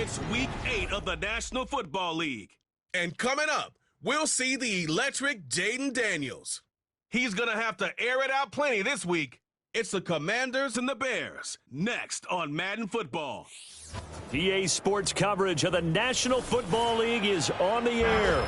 It's Week 8 of the National Football League. And coming up, we'll see the electric Jayden Daniels. He's going to have to air it out plenty this week. It's the Commanders and the Bears. Next on Madden Football. EA Sports coverage of the National Football League is on the air.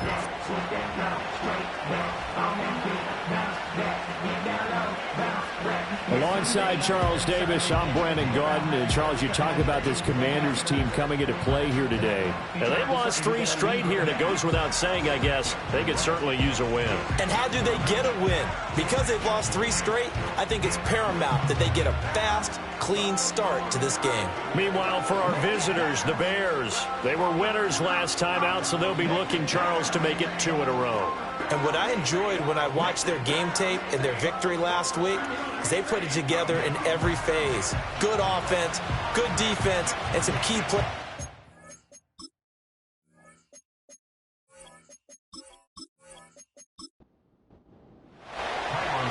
Alongside Charles Davis, I'm Brandon Gaudin. And Charles, you talk about this Commanders team coming into play here today. Now, they've lost 3 straight here, and it goes without saying, I guess, they could certainly use a win. And how do they get a win? Because they've lost 3 straight, I think it's paramount that they get a fast, clean start to this game. Meanwhile, for our visitors, the Bears, they were winners last time out, so they'll be looking, Charles, to make it 2 in a row. And what I enjoyed when I watched their game tape and their victory last week is they put it together in every phase. Good offense, good defense, and some key plays.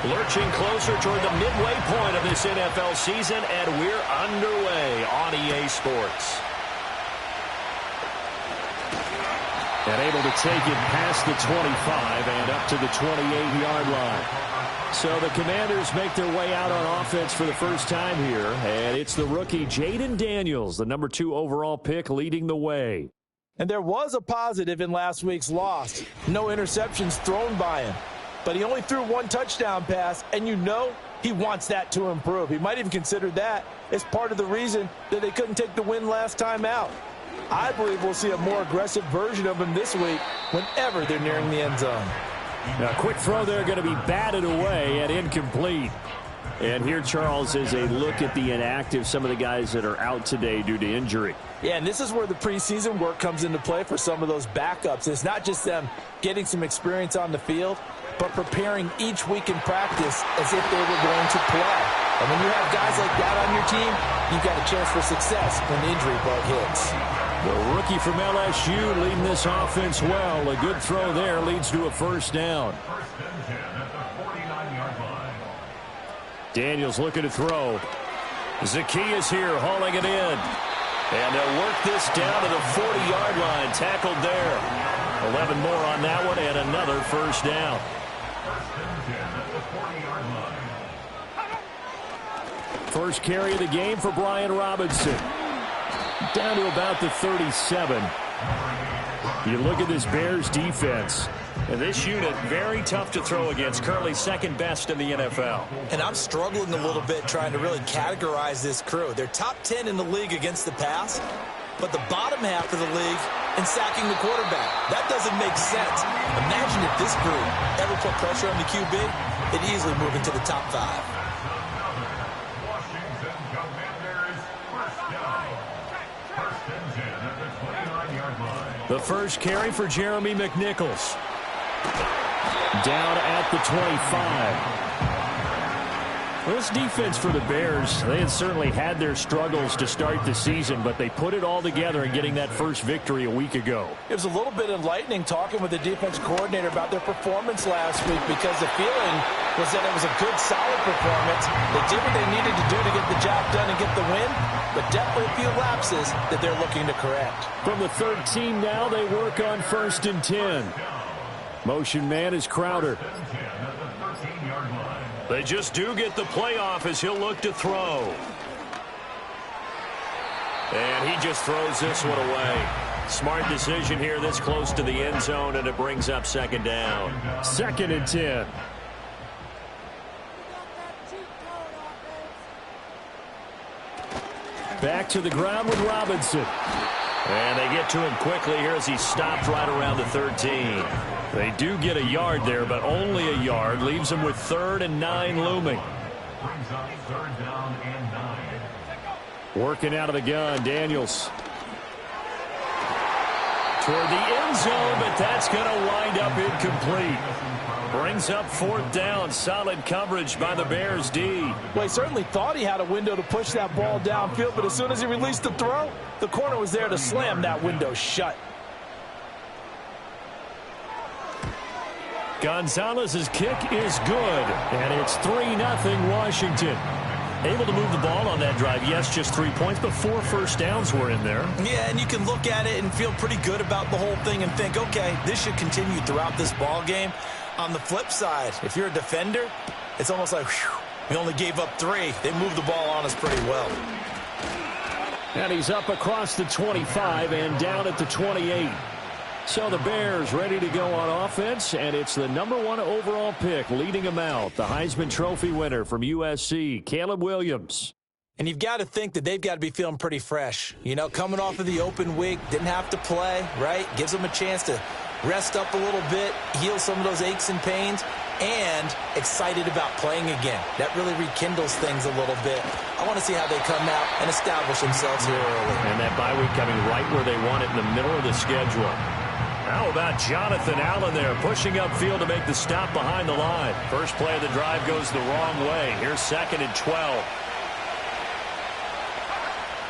Lurching closer toward the midway point of this NFL season, and we're underway on EA Sports. And able to take it past the 25 and up to the 28-yard line. So the Commanders make their way out on offense for the first time here, and it's the rookie Jayden Daniels, the number 2 overall pick, leading the way. And there was a positive in last week's loss. No interceptions thrown by him. But he only threw 1 touchdown pass, and you know he wants that to improve. He might even consider that as part of the reason that they couldn't take the win last time out. I believe we'll see a more aggressive version of him this week whenever they're nearing the end zone. Now, a quick throw there going to be batted away and incomplete. And here, Charles, is a look at the inactive, some of the guys that are out today due to injury. Yeah, and this is where the preseason work comes into play for some of those backups. It's not just them getting some experience on the field, but preparing each week in practice as if they were going to play. And when you have guys like that on your team, you've got a chance for success when the injury bug hits. The rookie from LSU leading this offense well. A good throw there leads to a first down. Daniels looking to throw. Zaccheaus here hauling it in. And they'll work this down to the 40-yard line. Tackled there. 11 more on that one and another first down. First carry of the game for Brian Robinson. Down to about the 37. You look at this Bears defense. And this unit, very tough to throw against, currently second best in the NFL. And I'm struggling a little bit trying to really categorize this crew. They're top 10 in the league against the pass, but the bottom half of the league in sacking the quarterback. That doesn't make sense. Imagine if this group ever put pressure on the QB, they'd easily move into the top 5. The first carry for Jeremy McNichols. Down at the 25. Well, this defense for the Bears, they had certainly had their struggles to start the season, but they put it all together in getting that first victory a week ago. It was a little bit enlightening talking with the defense coordinator about their performance last week because the feeling was that it was a good, solid performance. They did what they needed to do to get the job done and get the win, but definitely a few lapses that they're looking to correct. From the 13 now, they work on 1st and 10. Motion man is Crowder. They just do get the playoff as he'll look to throw. And he just throws this one away. Smart decision here this close to the end zone, and it brings up 2nd down. 2nd and 10. Back to the ground with Robinson. And they get to him quickly here as he stopped right around the 13. They do get a yard there, but only a yard. Leaves them with 3rd and 9 looming. Working out of the gun, Daniels. Toward the end zone, but that's going to wind up incomplete. Brings up 4th down. Solid coverage by the Bears D. Well, he certainly thought he had a window to push that ball downfield, but as soon as he released the throw, the corner was there to slam that window shut. Gonzalez's kick is good, and it's 3-0 Washington. Able to move the ball on that drive. Yes, just 3 points, but 4 first downs were in there. Yeah, and you can look at it and feel pretty good about the whole thing and think, okay, this should continue throughout this ball game. On the flip side, if you're a defender, it's almost like, whew, we only gave up 3. They moved the ball on us pretty well. And he's up across the 25 and down at the 28. So the Bears ready to go on offense, and it's the #1 overall pick leading them out, the Heisman Trophy winner from USC, Caleb Williams. And you've got to think that they've got to be feeling pretty fresh. You know, coming off of the open week, didn't have to play, right? Gives them a chance to rest up a little bit, heal some of those aches and pains, and excited about playing again. That really rekindles things a little bit. I want to see how they come out and establish themselves here early. And that bye week coming right where they want it in the middle of the schedule. How about Jonathan Allen there pushing upfield to make the stop behind the line. First play of the drive goes the wrong way. Here's 2nd and 12.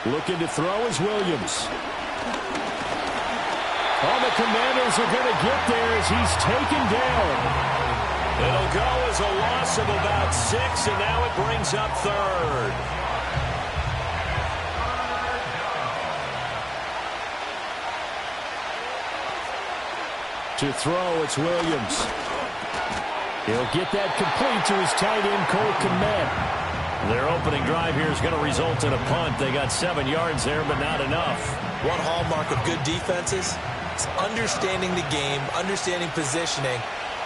Looking to throw is Williams. Oh, the Commanders are going to get there as he's taken down. It'll go as a loss of about 6, and now it brings up 3rd. To throw, it's Williams. He'll get that complete to his tight end, Cole Kmet. Their opening drive here is going to result in a punt. They got 7 yards there, but not enough. One hallmark of good defenses is understanding the game, understanding positioning,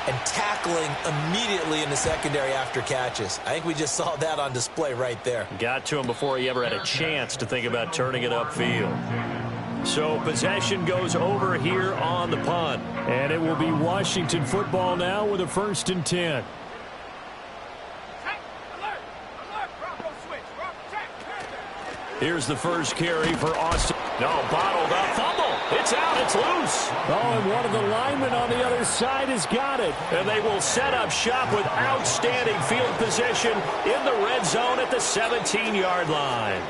and tackling immediately in the secondary after catches. I think we just saw that on display right there. Got to him before he ever had a chance to think about turning it upfield. So possession goes over here on the punt. And it will be Washington football now with a 1st and 10. Here's the first carry for Austin. No, bottled up. Fumble. It's out. It's loose. Oh, and one of the linemen on the other side has got it. And they will set up shop with outstanding field position in the red zone at the 17-yard line.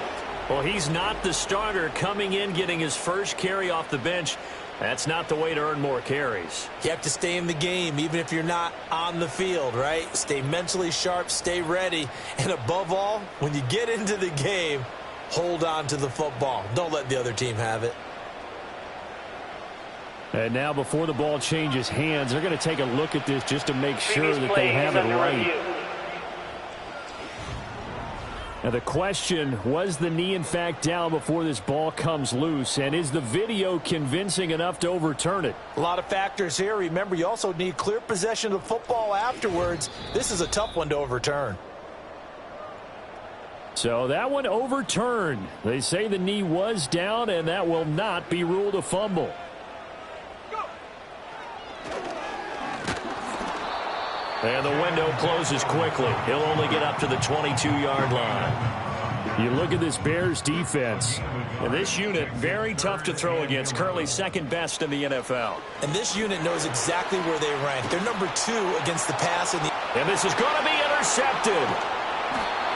Well, he's not the starter coming in, getting his first carry off the bench. That's not the way to earn more carries. You have to stay in the game, even if you're not on the field, right? Stay mentally sharp, stay ready. And above all, when you get into the game, hold on to the football. Don't let the other team have it. And now before the ball changes hands, they're going to take a look at this just to make sure that they have it right. Now the question, was the knee in fact down before this ball comes loose? And is the video convincing enough to overturn it? A lot of factors here. Remember, you also need clear possession of the football afterwards. This is a tough one to overturn. So that one overturned. They say the knee was down, and that will not be ruled a fumble. And the window closes quickly. He'll only get up to the 22-yard line. You look at this Bears defense, and this unit very tough to throw against, currently 2nd best in the NFL. And this unit knows exactly where they rank. They're number 2 against the pass. And this is going to be intercepted.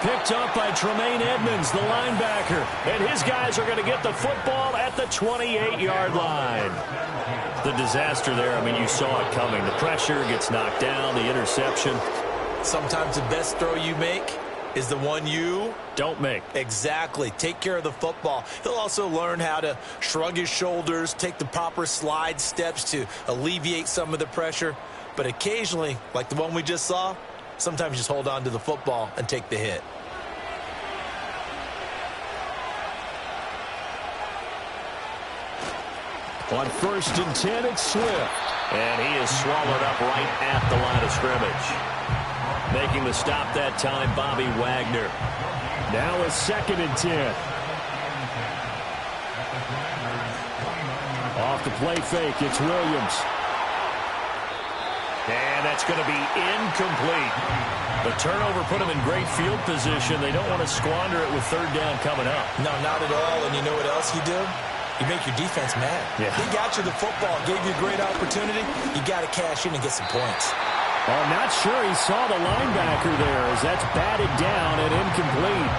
Picked up by Tremaine Edmonds, the linebacker. And his guys are going to get the football at the 28-yard line. The disaster there, I mean, you saw it coming. The pressure gets knocked down, the interception. Sometimes the best throw you make is the one you don't make. Exactly. Take care of the football. He'll also learn how to shrug his shoulders, take the proper slide steps to alleviate some of the pressure. But occasionally, like the one we just saw, sometimes just hold on to the football and take the hit. On 1st and 10, it's Swift. And he is swallowed up right at the line of scrimmage. Making the stop that time, Bobby Wagner. Now a 2nd and 10. Off the play fake, it's Williams. And that's going to be incomplete. The turnover put them in great field position. They don't want to squander it with 3rd down coming up. No, not at all. And you know what else you do? You make your defense mad. Yeah. He got you the football, gave you a great opportunity. You got to cash in and get some points. I'm not sure he saw the linebacker there as that's batted down and incomplete.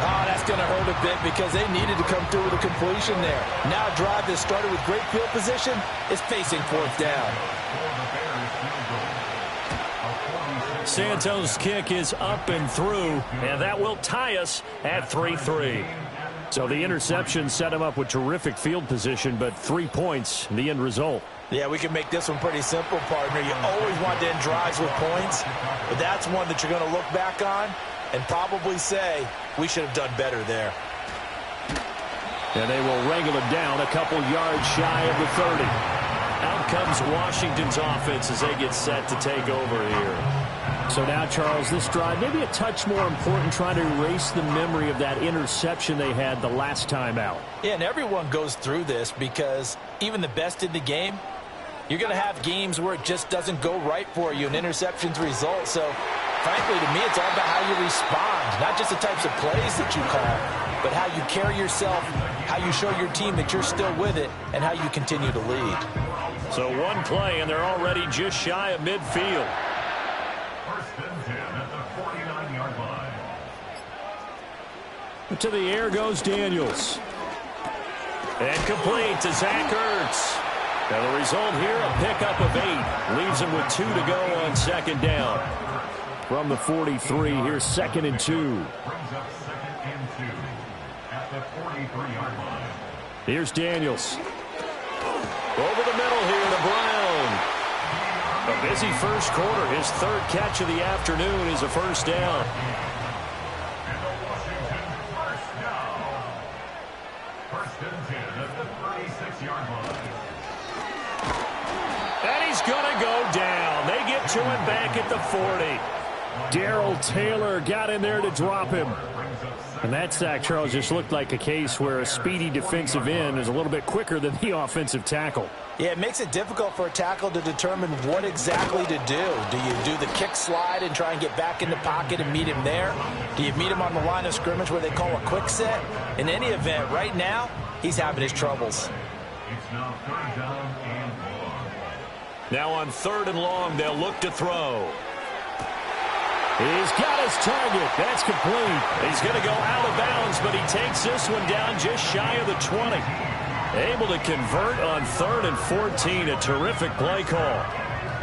Oh, that's going to hurt a bit because they needed to come through with a completion there. Now a drive that started with great field position is facing 4th down. Santos' kick is up and through, and that will tie us at 3-3. So the interception set him up with terrific field position, but 3 points, the end result. Yeah, we can make this one pretty simple, partner. You always want to end drives with points, but that's one that you're going to look back on and probably say, we should have done better there. And they will wrangle him down a couple yards shy of the 30. Out comes Washington's offense as they get set to take over here. So now, Charles, this drive maybe a touch more important, trying to erase the memory of that interception they had the last time out. Yeah, and everyone goes through this because even the best in the game, you're going to have games where it just doesn't go right for you, and interceptions result. So, frankly, to me, it's all about how you respond, not just the types of plays that you call, but how you carry yourself, how you show your team that you're still with it, and how you continue to lead. So one play, and they're already just shy of midfield. To the air goes Daniels. And complete to Zach Ertz. And the result here, a pickup of 8. Leaves him with 2 to go on second down. From the 43, here's 2nd and 2. Here's Daniels. Over the middle here to Brown. A busy first quarter. His 3rd catch of the afternoon is a first down. And he's going to go down. They get to him back at the 40. Darrell Taylor got in there to drop him. And that sack, Charles, just looked like a case where a speedy defensive end is a little bit quicker than the offensive tackle. Yeah, it makes it difficult for a tackle to determine what exactly to do. Do you do the kick slide and try and get back in the pocket and meet him there? Do you meet him on the line of scrimmage where they call a quick set? In any event, right now, he's having his troubles. Now on 3rd and long, they'll look to throw. He's got his target. That's complete. He's going to go out of bounds, but he takes this one down just shy of the 20. Able to convert on 3rd and 14. A terrific play call.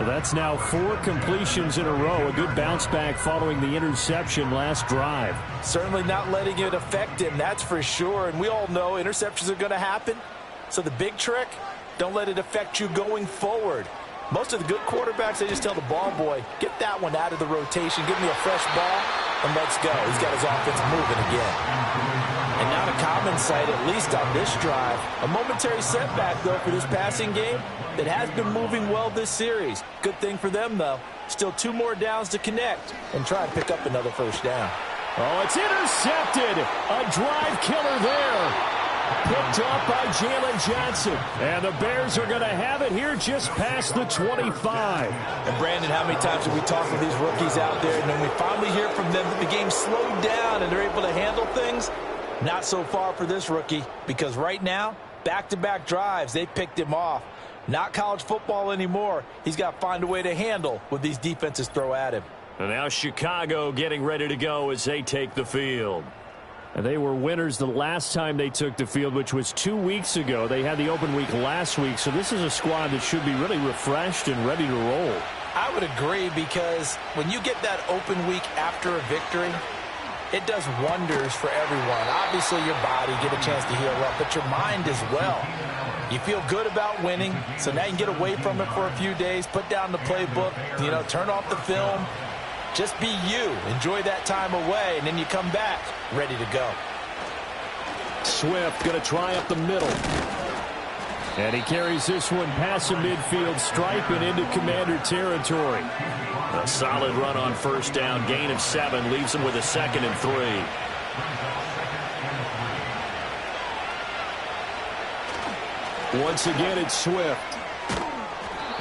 That's now 4 completions in a row. A good bounce back following the interception last drive. Certainly not letting it affect him, that's for sure. And we all know interceptions are going to happen. So the big trick, don't let it affect you going forward. Most of the good quarterbacks, they just tell the ball boy, get that one out of the rotation, give me a fresh ball, and let's go. He's got his offense moving again. And not a common sight, at least on this drive. A momentary setback, though, for this passing game that has been moving well this series. Good thing for them, though. Still 2 more downs to connect and try and pick up another first down. Oh, it's intercepted. A drive killer there. Picked up by Jalen Johnson. And the Bears are going to have it here just past the 25. And, Brandon, how many times have we talked with these rookies out there, and then we finally hear from them that the game slowed down and they're able to handle things? Not so far for this rookie, because right now, back-to-back drives, they picked him off. Not college football anymore. He's got to find a way to handle what these defenses throw at him. And now Chicago getting ready to go as they take the field. And they were winners the last time they took the field, which was 2 weeks ago. They had the open week last week, so this is a squad that should be really refreshed and ready to roll. I would agree, because when you get that open week after a victory, it does wonders for everyone. Obviously, your body, get a chance to heal up, but your mind as well. You feel good about winning, so now you can get away from it for a few days, put down the playbook, turn off the film. Just be you. Enjoy that time away, and then you come back ready to go. Swift going to try up the middle. And he carries this one past the midfield stripe and into Commander territory. A solid run on first down. Gain of 7 leaves him with a 2nd and 3. Once again, it's Swift.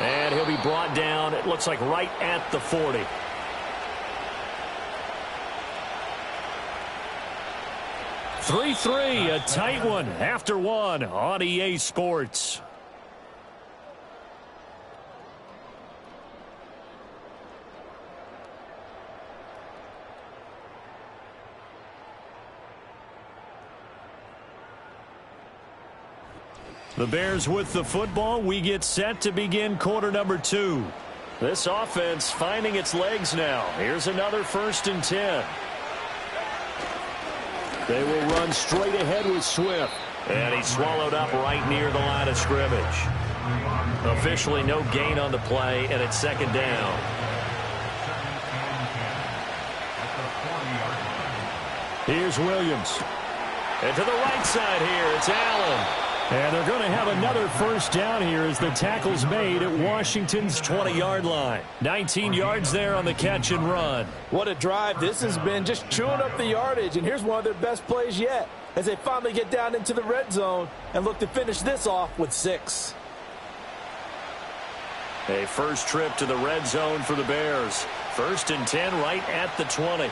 And he'll be brought down, it looks like right at the 40. 3-3, a tight one after 1 on EA Sports. The Bears with the football. We get set to begin quarter number 2. This offense finding its legs now. Here's another 1st and 10. They will run straight ahead with Swift. And he's swallowed up right near the line of scrimmage. Officially no gain on the play, and it's 2nd down. Here's Williams. And to the right side here, it's Allen. And they're going to have another 1st down here as the tackle's made at Washington's 20-yard line. 19 yards there on the catch and run. What a drive this has been, just chewing up the yardage. And here's one of their best plays yet as they finally get down into the red zone and look to finish this off with 6. A first trip to the red zone for the Bears. 1st and 10 right at the 20.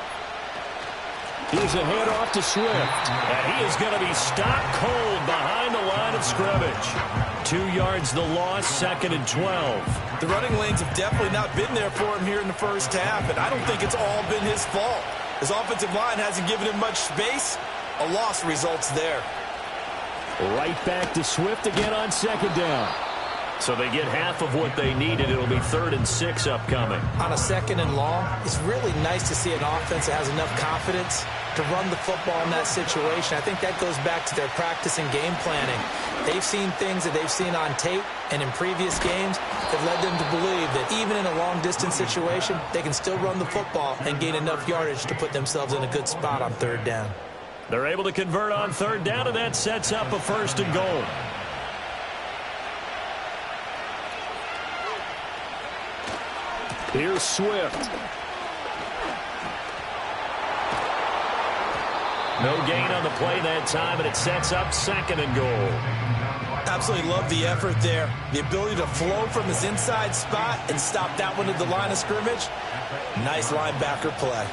Here's a handoff to Swift. And he is going to be stopped cold behind the line of scrimmage. 2 yards the loss, 2nd and 12. The running lanes have definitely not been there for him here in the first half, and I don't think it's all been his fault. His offensive line hasn't given him much space. A loss results there. Right back to Swift again on 2nd down. So they get half of what they needed. It'll be 3rd and 6 upcoming. On a 2nd and long, it's really nice to see an offense that has enough confidence to run the football in that situation. I think that goes back to their practice and game planning. They've seen things that they've seen on tape and in previous games that led them to believe that even in a long-distance situation, they can still run the football and gain enough yardage to put themselves in a good spot on 3rd down. They're able to convert on 3rd down, and that sets up a 1st and goal. Here's Swift. No gain on the play that time, and it sets up 2nd and goal. Absolutely love the effort there. The ability to flow from his inside spot and stop that one at the line of scrimmage. Nice linebacker play.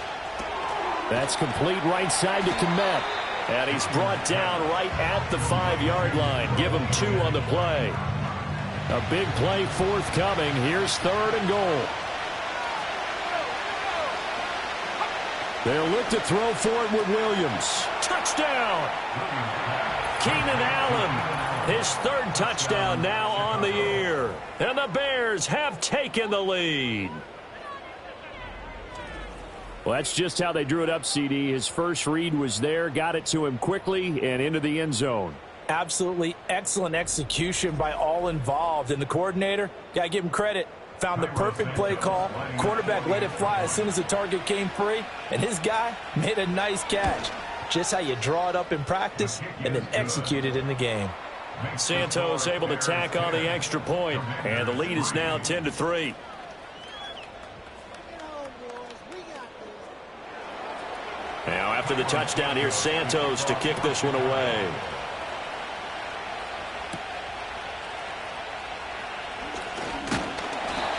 That's complete right side to Kmet. And he's brought down right at the 5-yard line. Give him 2 on the play. A big play forthcoming. Here's 3rd and goal. They'll look to throw for it with Williams. Touchdown! Keenan Allen, his 3rd touchdown now on the year. And the Bears have taken the lead. Well, that's just how they drew it up, CD. His first read was there, got it to him quickly, and into the end zone. Absolutely excellent execution by all involved. And the coordinator, got to give him credit. Found the perfect play call. Quarterback let it fly as soon as the target came free. And his guy made a nice catch. Just how you draw it up in practice and then execute it in the game. Santos able to tack on the extra point. And the lead is now 10-3. Now after the touchdown, here's Santos to kick this one away.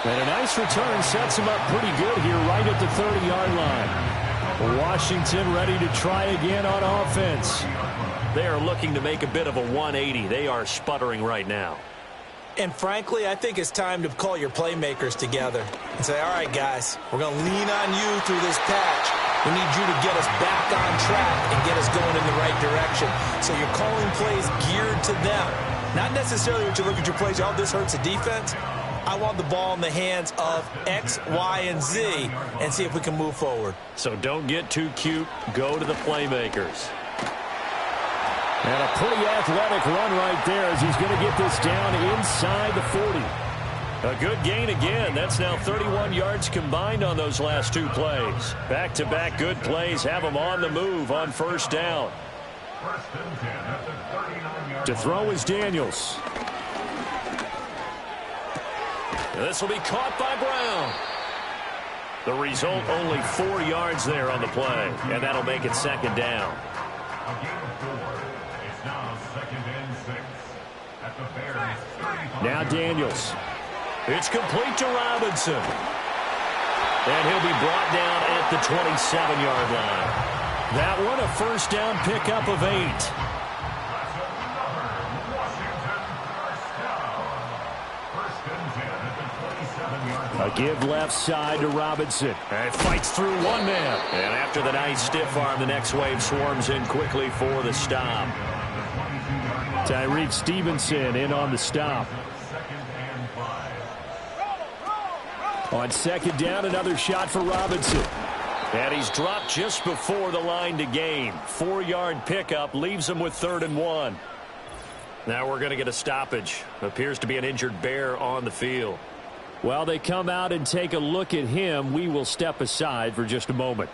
And a nice return sets him up pretty good here right at the 30-yard line. Washington ready to try again on offense. They are looking to make a bit of a 180. They are sputtering right now. And frankly, I think it's time to call your playmakers together and say, all right, guys, we're going to lean on you through this patch. We need you to get us back on track and get us going in the right direction. So you're calling plays geared to them. Not necessarily when you look at your plays, oh, this hurts the defense. I want the ball in the hands of X, Y, and Z and see if we can move forward. So don't get too cute. Go to the playmakers. And a pretty athletic run right there as he's going to get this down inside the 40. A good gain again. That's now 31 yards combined on those last 2 plays. Back-to-back good plays have them on the move on 1st down. To throw is Daniels. This will be caught by Brown. The result, only 4 yards there on the play, and that'll make it 2nd down. Now Daniels. It's complete to Robinson. And he'll be brought down at the 27-yard line. That one, a 1st down pickup of 8. A give left side to Robinson. And fights through one man. And after the nice stiff arm, the next wave swarms in quickly for the stop. Tyreek Stevenson in on the stop. On second down, another shot for Robinson. And he's dropped just before the line to gain. 4-yard pickup leaves him with 3rd and 1. Now we're going to get a stoppage. Appears to be an injured Bear on the field. While they come out and take a look at him, we will step aside for just a moment.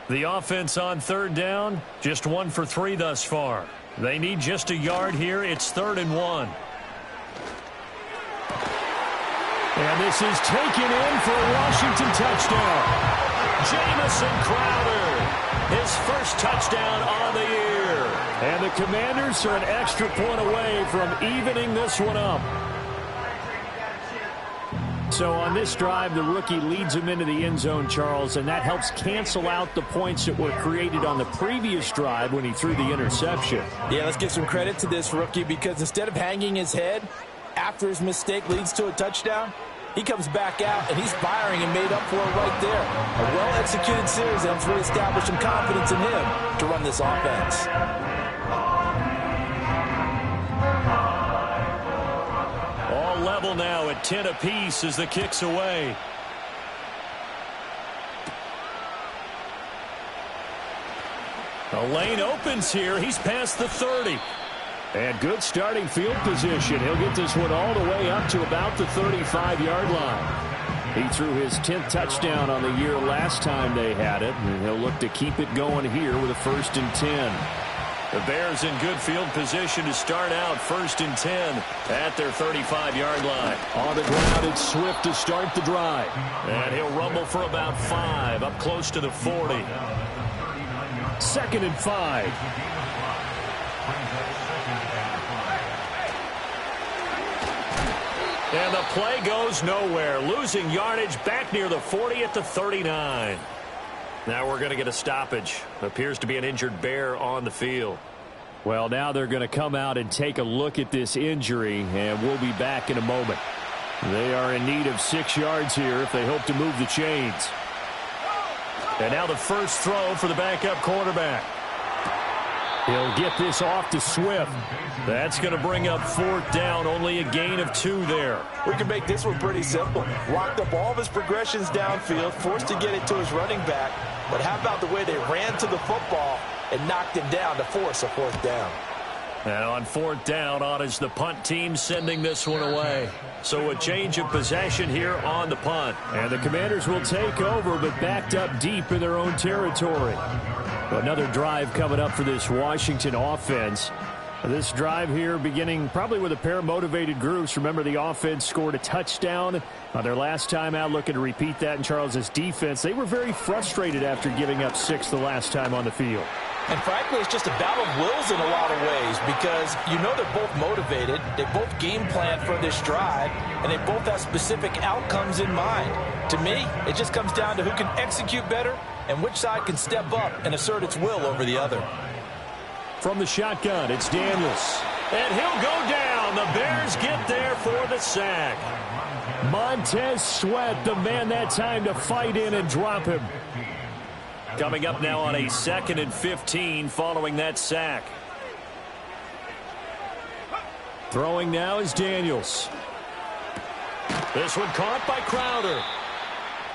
The offense on 3rd down, just 1 for 3 thus far. They need just a yard here. It's 3rd and 1. And this is taken in for a Washington touchdown. Jamison Crowder, his first touchdown on the year. And the Commanders are an extra point away from evening this one up. So on this drive, the rookie leads him into the end zone, Charles, and that helps cancel out the points that were created on the previous drive when he threw the interception. Yeah, let's give some credit to this rookie because instead of hanging his head after his mistake leads to a touchdown, he comes back out, and he's firing and made up for it right there. A well-executed series that has really established some confidence in him to run this offense. All level now at 10 apiece as the kick's away. The lane opens here. He's past the 30. And good starting field position. He'll get this one all the way up to about the 35-yard line. He threw his 10th touchdown on the year last time they had it, and he'll look to keep it going here with a 1st and 10. The Bears in good field position to start out 1st and 10 at their 35-yard line. On the ground, it's Swift to start the drive. And he'll rumble for about 5, up close to the 40. 2nd and 5. And the play goes nowhere. Losing yardage back near the 40 at the 39. Now we're going to get a stoppage. Appears to be an injured Bear on the field. Well, now they're going to come out and take a look at this injury, and we'll be back in a moment. They are in need of 6 yards here if they hope to move the chains. And now the first throw for the backup quarterback. He'll get this off to Swift. That's going to bring up 4th down, only a gain of 2 there. We can make this one pretty simple. Locked up all of his progressions downfield, forced to get it to his running back. But how about the way they ran to the football and knocked him down to force a 4th down? And on 4th down, on is the punt team sending this one away. So a change of possession here on the punt. And the Commanders will take over, but backed up deep in their own territory. Another drive coming up for this Washington offense. This drive here beginning probably with a pair of motivated groups. Remember, the offense scored a touchdown on their last time out, looking to repeat that in Charles's defense. They were very frustrated after giving up 6 the last time on the field. And frankly, it's just a battle of wills in a lot of ways because you know they're both motivated. They both game plan for this drive, and they both have specific outcomes in mind. To me, it just comes down to who can execute better and which side can step up and assert its will over the other. From the shotgun, it's Daniels. And he'll go down. The Bears get there for the sack. Montez Sweat, the man that time to fight in and drop him. Coming up now on a 2nd and 15 following that sack. Throwing now is Daniels. This one caught by Crowder.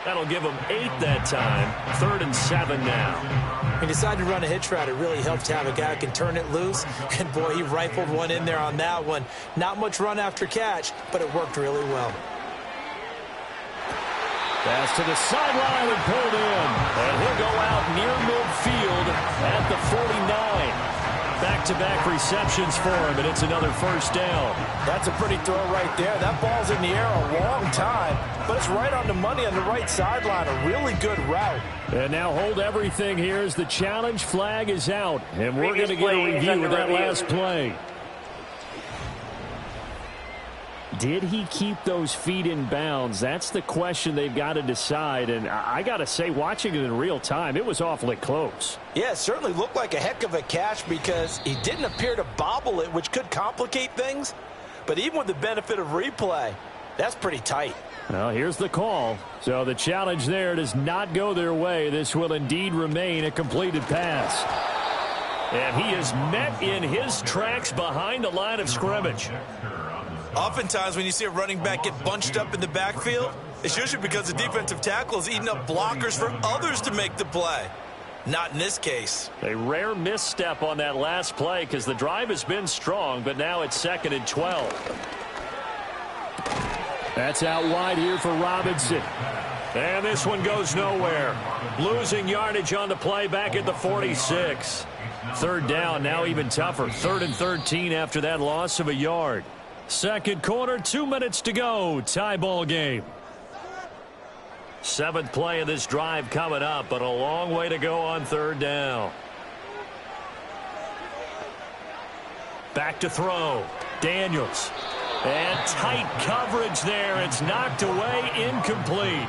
That'll give him 8 that time. 3rd and 7 now. He decided to run a hitch route. It really helps to have a guy who can turn it loose. And, boy, he rifled one in there on that one. Not much run after catch, but it worked really well. Pass to the sideline and pulled in. And he'll go out near midfield at the 49. Back-to-back receptions for him, and it's another 1st down. That's a pretty throw right there. That ball's in the air a long time, but it's right on the money on the right sideline. A really good route. And now hold everything here as the challenge flag is out, and we're going to get a review of that last play. Did he keep those feet in bounds? That's the question they've got to decide. And I got to say, watching it in real time, it was awfully close. Yeah, it certainly looked like a heck of a catch because he didn't appear to bobble it, which could complicate things. But even with the benefit of replay, that's pretty tight. Well, here's the call. So the challenge there does not go their way. This will indeed remain a completed pass. And he is met in his tracks behind the line of scrimmage. Oftentimes when you see a running back get bunched up in the backfield, It's usually because the defensive tackle is eating up blockers for others to make the play. Not in this case. A rare misstep on that last play because the drive has been strong, but now it's 2nd and 12. That's out wide here for Robinson. And this one goes nowhere. Losing yardage on the play back at the 46. 3rd down, now even tougher. 3rd and 13 after that loss of a yard. 2nd quarter, 2 minutes to go. Tie ball game. 7th play of this drive coming up, but a long way to go on 3rd down. Back to throw. Daniels. And tight coverage there. It's knocked away, incomplete.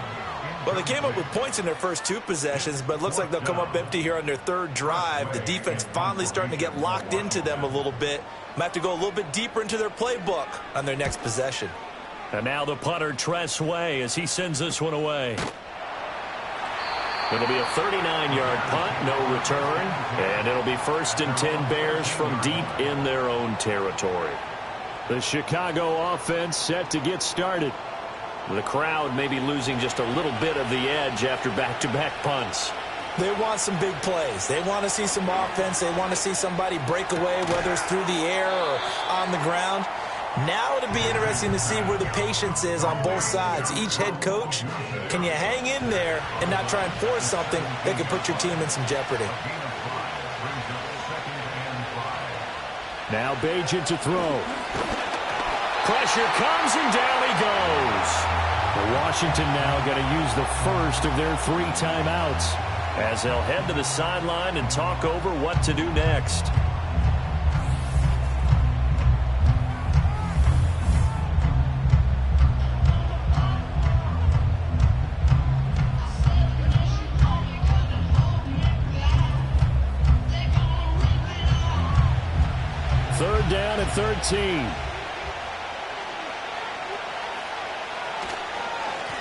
Well, they came up with points in their first 2 possessions, but it looks like they'll come up empty here on their 3rd drive. The defense finally starting to get locked into them a little bit. Might have to go a little bit deeper into their playbook on their next possession. And now the punter, Tress Way, as he sends this one away. It'll be a 39-yard punt, no return. And it'll be 1st and 10 Bears from deep in their own territory. The Chicago offense set to get started. The crowd may be losing just a little bit of the edge after back-to-back punts. They want some big plays. They want to see some offense. They want to see somebody break away, whether it's through the air or on the ground. Now it'll be interesting to see where the patience is on both sides. Each head coach, can you hang in there and not try and force something that could put your team in some jeopardy? Now Bagent to throw. Pressure comes and down he goes. Washington now going to use the first of their 3 timeouts as they'll head to the sideline and talk over what to do next. Third down and 13.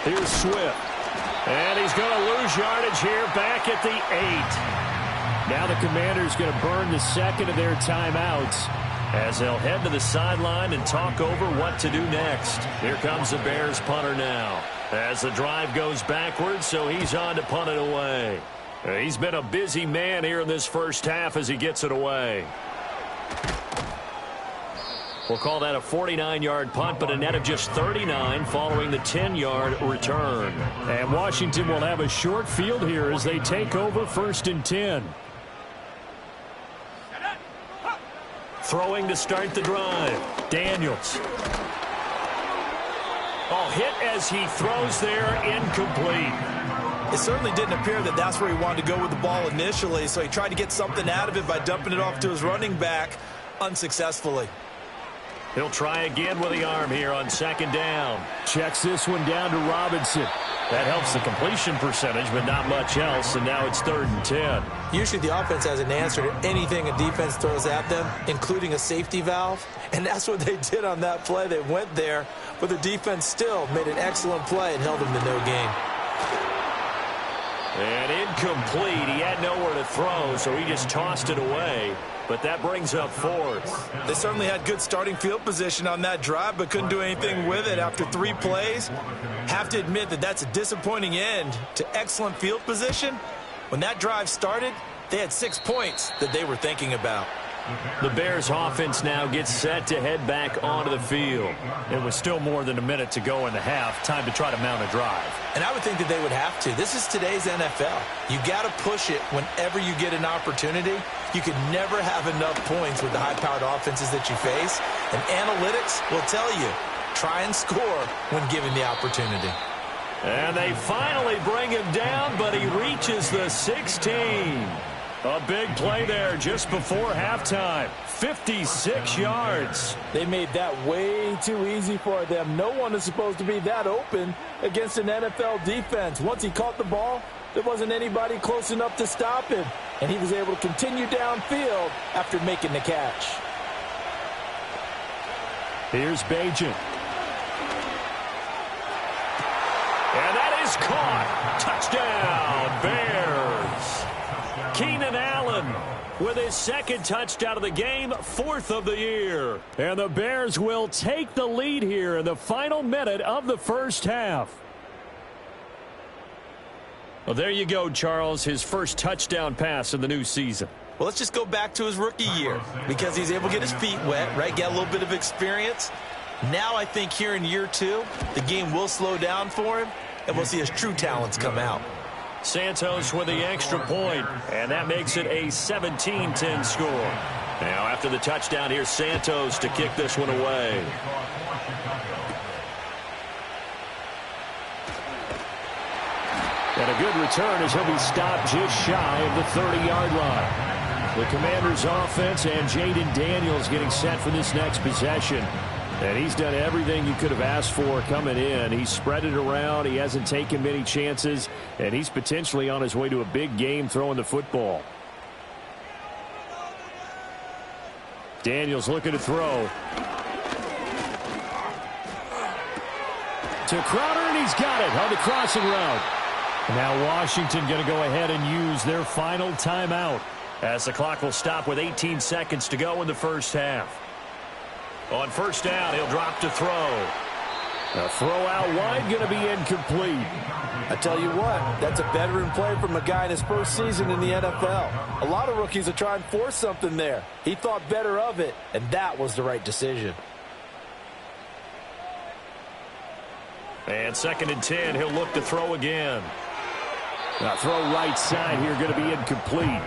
Here's Swift. And he's going to lose yardage here back at the 8. Now the Commanders going to burn the 2nd of their timeouts as they'll head to the sideline and talk over what to do next. Here comes the Bears punter now as the drive goes backwards, so he's on to punt it away. He's been a busy man here in this first half as he gets it away. We'll call that a 49-yard punt, but a net of just 39 following the 10-yard return. And Washington will have a short field here as they take over 1st and 10. Throwing to start the drive. Daniels. Oh, hit as he throws there, incomplete. It certainly didn't appear that that's where he wanted to go with the ball initially, so he tried to get something out of it by dumping it off to his running back unsuccessfully. He'll try again with the arm here on 2nd down. Checks this one down to Robinson. That helps the completion percentage, but not much else, and now it's 3rd and 10. Usually the offense has an answer to anything a defense throws at them, including a safety valve, and that's what they did on that play. They went there, but the defense still made an excellent play and held them to no gain. And incomplete. He had nowhere to throw, so he just tossed it away. But that brings up 4th. They certainly had good starting field position on that drive, but couldn't do anything with it after 3 plays. Have to admit that that's a disappointing end to excellent field position. When that drive started, they had 6 points that they were thinking about. The Bears offense now gets set to head back onto the field. It was still more than a minute to go in the half. Time to try to mount a drive. And I would think that they would have to. This is today's NFL. You got to push it whenever you get an opportunity. You could never have enough points with the high-powered offenses that you face. And analytics will tell you, try and score when given the opportunity. And they finally bring him down, but he reaches the 16. A big play there just before halftime. 56 yards. They made that way too easy for them. No one is supposed to be that open against an NFL defense. Once he caught the ball, there wasn't anybody close enough to stop him. And he was able to continue downfield after making the catch. Here's Bagent. And that is caught. Touchdown, Bears. Keenan Allen with his 2nd touchdown of the game, 4th of the year. And the Bears will take the lead here in the final minute of the first half. Well, there you go, Charles. His first touchdown pass of the new season. Well, let's just go back to his rookie year because he's able to get his feet wet, right? Get a little bit of experience. Now I think here in year 2, the game will slow down for him, and we'll see his true talents come out. Santos with the extra point, and that makes it a 17-10 score. Now, after the touchdown, here's Santos to kick this one away. And a good return as he'll be stopped just shy of the 30-yard line. The Commanders' offense and Jaden Daniels getting set for this next possession. And he's done everything you could have asked for coming in. He's spread it around. He hasn't taken many chances. And he's potentially on his way to a big game throwing the football. Daniels looking to throw. To Crowder, and he's got it on the crossing route. Now Washington going to go ahead and use their final timeout as the clock will stop with 18 seconds to go in the first half. On first down, he'll drop to throw. A throw out wide going to be incomplete. I tell you what, that's a veteran play from a guy in his first season in the NFL. A lot of rookies are trying to force something there. He thought better of it, and that was the right decision. And 2nd and 10, he'll look to throw again. Now throw right side here, going to be incomplete.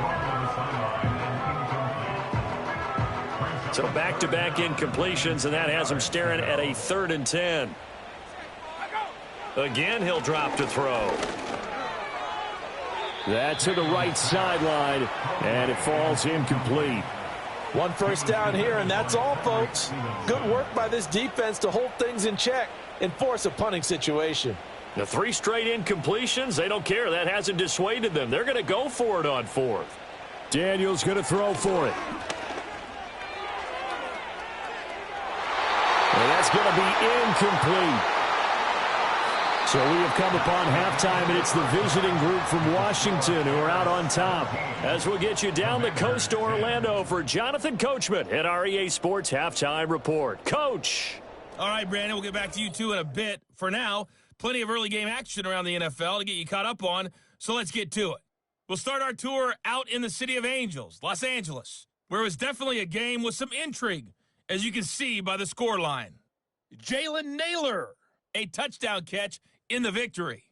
So back-to-back incompletions, and that has him staring at a 3rd and 10. Again, he'll drop to throw. That to the right sideline, and it falls incomplete. One first down here, and that's all, folks. Good work by this defense to hold things in check and force a punting situation. The 3 straight incompletions, they don't care. That hasn't dissuaded them. They're going to go for it on 4th. Daniels going to throw for it. And that's going to be incomplete. So we have come upon halftime, and it's the visiting group from Washington who are out on top. As we'll get you down the coast to Orlando for Jonathan Coachman at our EA Sports Halftime Report. Coach. All right, Brandon, we'll get back to you two in a bit. For now, plenty of early game action around the NFL to get you caught up on, so let's get to it. We'll start our tour out in the City of Angels, Los Angeles, where it was definitely a game with some intrigue, as you can see by the scoreline. Jalen Naylor, a touchdown catch in the victory.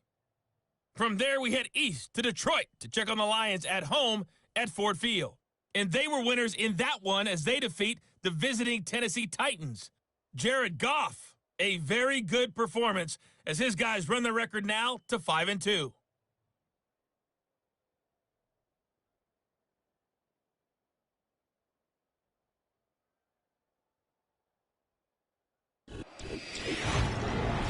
From there, we head east to Detroit to check on the Lions at home at Ford Field. And they were winners in that one as they defeat the visiting Tennessee Titans. Jared Goff, a very good performance as his guys run the record now to 5-2.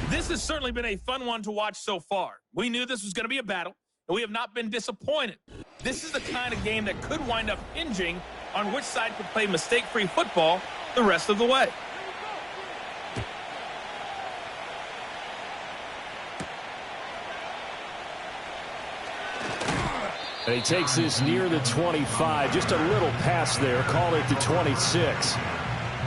This has certainly been a fun one to watch so far. We knew this was going to be a battle, and we have not been disappointed. This is the kind of game that could wind up hinging on which side could play mistake-free football the rest of the way. And he takes this near the 25, just a little pass there, call it the 26.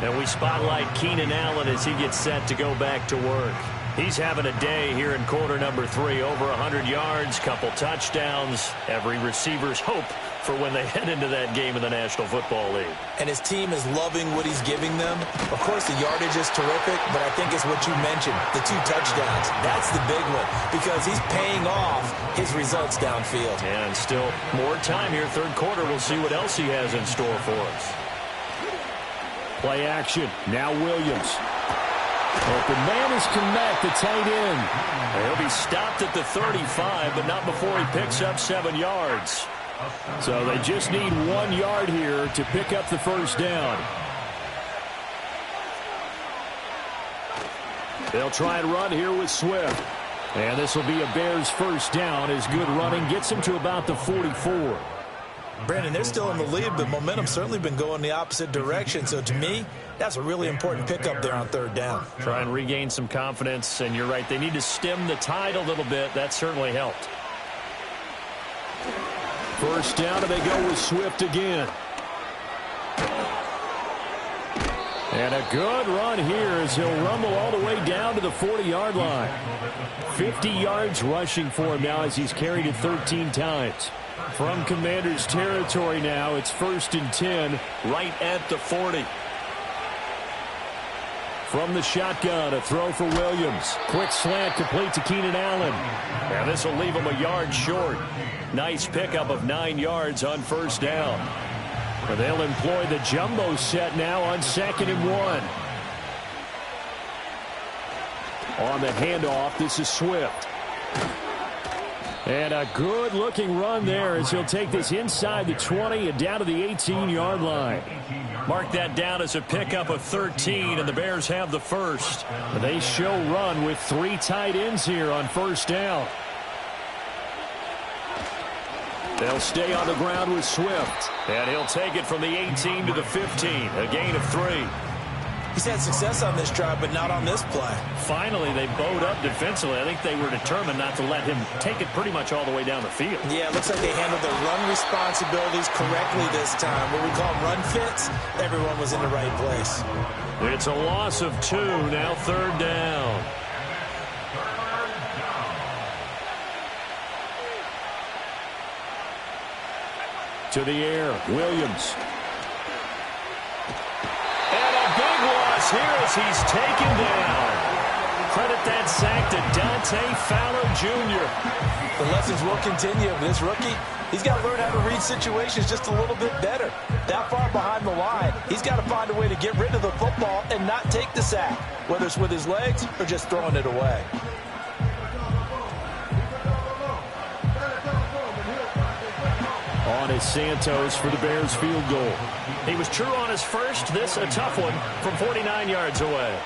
And we spotlight Keenan Allen as he gets set to go back to work. He's having a day here in quarter number 3. Over 100 yards, couple touchdowns. Every receiver's hope for when they head into that game in the National Football League. And his team is loving what he's giving them. Of course, the yardage is terrific, but I think it's what you mentioned, the 2 touchdowns. That's the big one because he's paying off his results downfield. And still more time here, third quarter. We'll see what else he has in store for us. Play action. Now Williams. Open man is Kmet, the tight end. He'll be stopped at the 35, but not before he picks up 7 yards. So they just need 1 yard here to pick up the first down. They'll try and run here with Swift. And this will be a Bears first down as good running gets him to about the 44. Brandon, they're still in the lead, but momentum's certainly been going the opposite direction. So to me, that's a really important pickup there on third down. Try and regain some confidence, and you're right. They need to stem the tide a little bit. That certainly helped. First down, and they go with Swift again. And a good run here as he'll rumble all the way down to the 40-yard line. 50 yards rushing for him now as he's carried it 13 times. From Commanders territory now, it's 1st and 10 right at the 40. From the shotgun, a throw for Williams. Quick slant complete to Keenan Allen. And this will leave him a yard short. Nice pickup of 9 yards on 1st down. But they'll employ the jumbo set now on 2nd and 1. On the handoff, this is Swift. And a good-looking run there as he'll take this inside the 20 and down to the 18-yard line. Mark that down as a pickup of 13, and the Bears have the first. They show run with 3 tight ends here on 1st down. They'll stay on the ground with Swift, and he'll take it from the 18 to the 15, a gain of 3. He's had success on this drive, but not on this play. Finally, they bowed up defensively. I think they were determined not to let him take it pretty much all the way down the field. Yeah, it looks like they handled their run responsibilities correctly this time. What we call run fits, everyone was in the right place. It's a loss of 2, now 3rd down. To the air, Williams. And a big loss here as he's taken down. Credit that sack to Dante Fowler Jr. The lessons will continue. This rookie, he's got to learn how to read situations just a little bit better. That far behind the line, he's got to find a way to get rid of the football and not take the sack, whether it's with his legs or just throwing it away. On is Santos for the Bears field goal. He was true on his first. This a tough one from 49 yards away.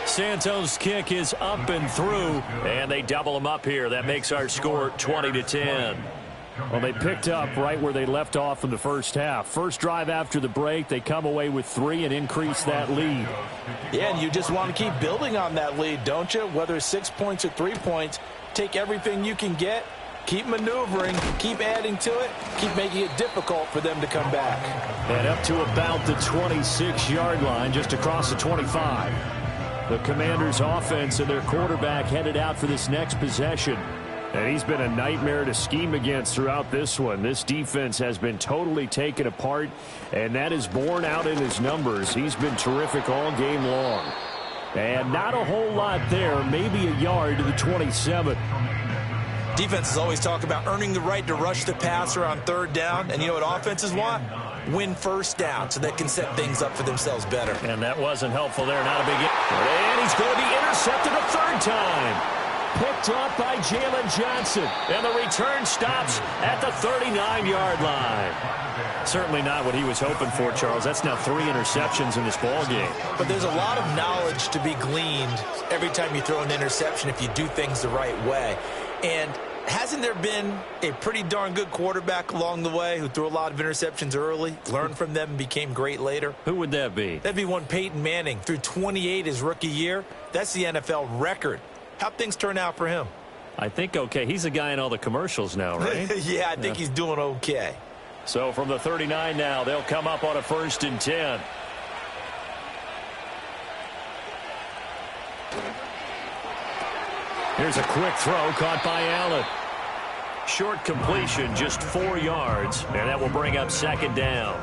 Santos' kick is up and through, and they double him up here. That makes our score 20-10. Well, they picked up right where they left off in the first half. First drive after the break, they come away with 3 and increase that lead. Yeah, and you just want to keep building on that lead, don't you? Whether it's 6 points or 3 points, take everything you can get. Keep maneuvering, keep adding to it, keep making it difficult for them to come back. And up to about the 26-yard line, just across the 25. The Commanders' offense and their quarterback headed out for this next possession. And he's been a nightmare to scheme against throughout this one. This defense has been totally taken apart, and that is borne out in his numbers. He's been terrific all game long. And not a whole lot there, maybe a yard to the 27. Defenses always talk about earning the right to rush the passer on 3rd down. And you know what offenses want? Win 1st down so they can set things up for themselves better. And that wasn't helpful there. Not a big hit. And he's going to be intercepted a 3rd time. Picked up by Jalen Johnson. And the return stops at the 39-yard line. Certainly not what he was hoping for, Charles. That's now 3 interceptions in this ball game. But there's a lot of knowledge to be gleaned every time you throw an interception if you do things the right way. And hasn't there been a pretty darn good quarterback along the way who threw a lot of interceptions early, learned from them, and became great later? Who would that be? That'd be one Peyton Manning. Threw 28 his rookie year. That's the NFL record. How'd things turn out for him? I think okay. He's a guy in all the commercials now, right? Yeah, I think he's doing okay. So from the 39 now, they'll come up on a 1st and 10. Here's a quick throw caught by Allen. Short completion, just 4 yards, and that will bring up 2nd down.